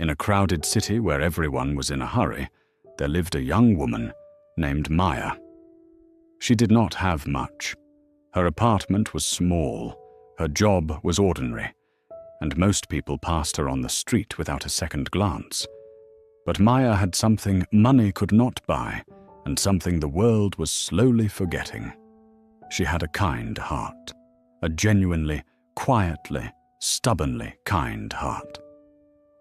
In a crowded city where everyone was in a hurry, there lived a young woman named Maya. She did not have much. Her apartment was small, her job was ordinary, and most people passed her on the street without a second glance. But Maya had something money could not buy, and something the world was slowly forgetting. She had a kind heart, a genuinely, quietly, stubbornly kind heart.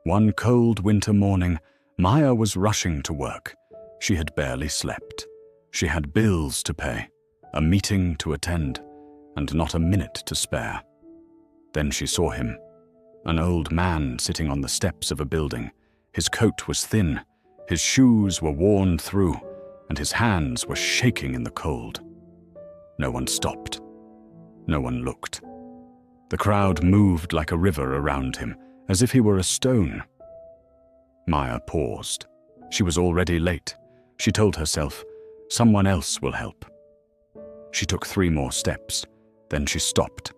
One cold winter morning, Maya was rushing to work. She had barely slept. She had bills to pay, a meeting to attend, and not a minute to spare. Then she saw him, an old man sitting on the steps of a building. His coat was thin, his shoes were worn through, and his hands were shaking in the cold. No one stopped. No one looked. The crowd moved like a river around him, as if he were a stone. Maya paused. She was already late. She told herself, someone else will help. She took 3 more steps, then she stopped.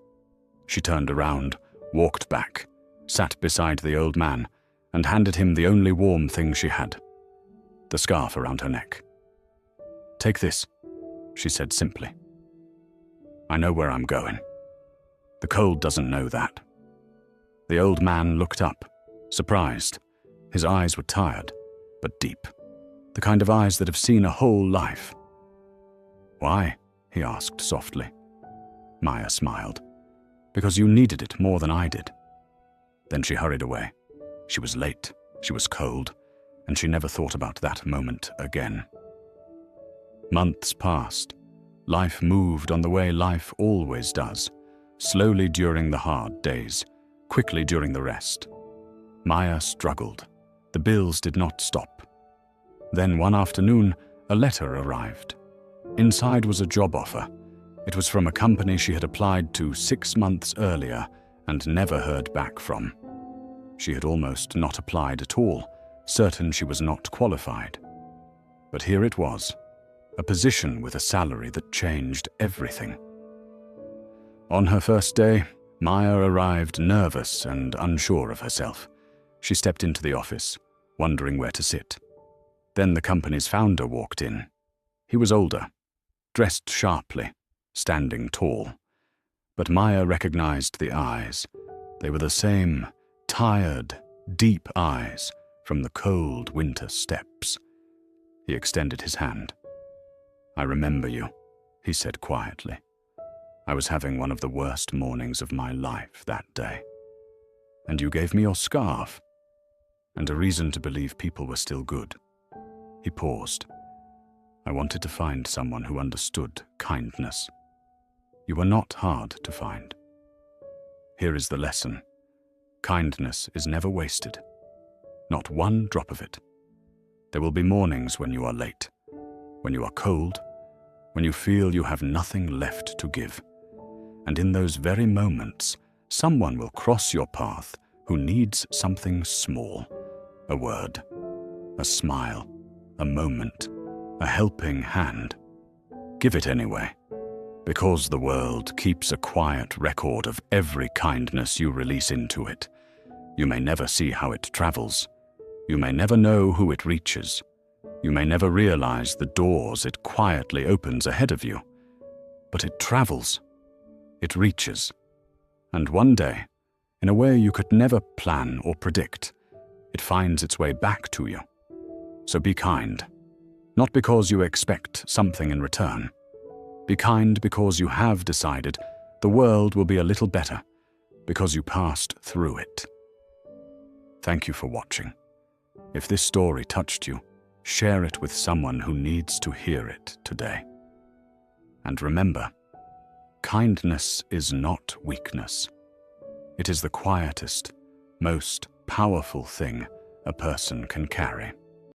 She turned around, walked back, sat beside the old man, and handed him the only warm thing she had, the scarf around her neck. "Take this," she said simply. "I know where I'm going. The cold doesn't know that." The old man looked up, surprised. His eyes were tired, but deep, the kind of eyes that have seen a whole life. "Why?" he asked softly. Maya smiled. "Because you needed it more than I did." Then she hurried away. She was late, she was cold, and she never thought about that moment again. Months passed. Life moved on the way life always does, slowly during the hard days, quickly during the rest. Maya struggled. The bills did not stop. Then one afternoon, a letter arrived. Inside was a job offer. It was from a company she had applied to 6 months earlier and never heard back from. She had almost not applied at all, certain she was not qualified. But here it was, a position with a salary that changed everything. On her first day, Maya arrived nervous and unsure of herself. She stepped into the office, wondering where to sit. Then the company's founder walked in. He was older, dressed sharply, standing tall. But Maya recognized the eyes. They were the same tired, deep eyes from the cold winter steppes. He extended his hand. "I remember you," he said quietly. "I was having one of the worst mornings of my life that day. And you gave me your scarf, and a reason to believe people were still good." He paused. "I wanted to find someone who understood kindness. You were not hard to find. Here is the lesson. Kindness is never wasted. Not one drop of it. There will be mornings when you are late, when you are cold, when you feel you have nothing left to give. And in those very moments, someone will cross your path who needs something small. A word, a smile, a moment, a helping hand. Give it anyway, because the world keeps a quiet record of every kindness you release into it. You may never see how it travels. You may never know who it reaches. You may never realize the doors it quietly opens ahead of you. But it travels. It reaches. And one day, in a way you could never plan or predict, it finds its way back to you. So be kind. Not because you expect something in return. Be kind because you have decided the world will be a little better, because you passed through it. Thank you for watching. If this story touched you, share it with someone who needs to hear it today. And remember, kindness is not weakness. It is the quietest, most powerful thing a person can carry.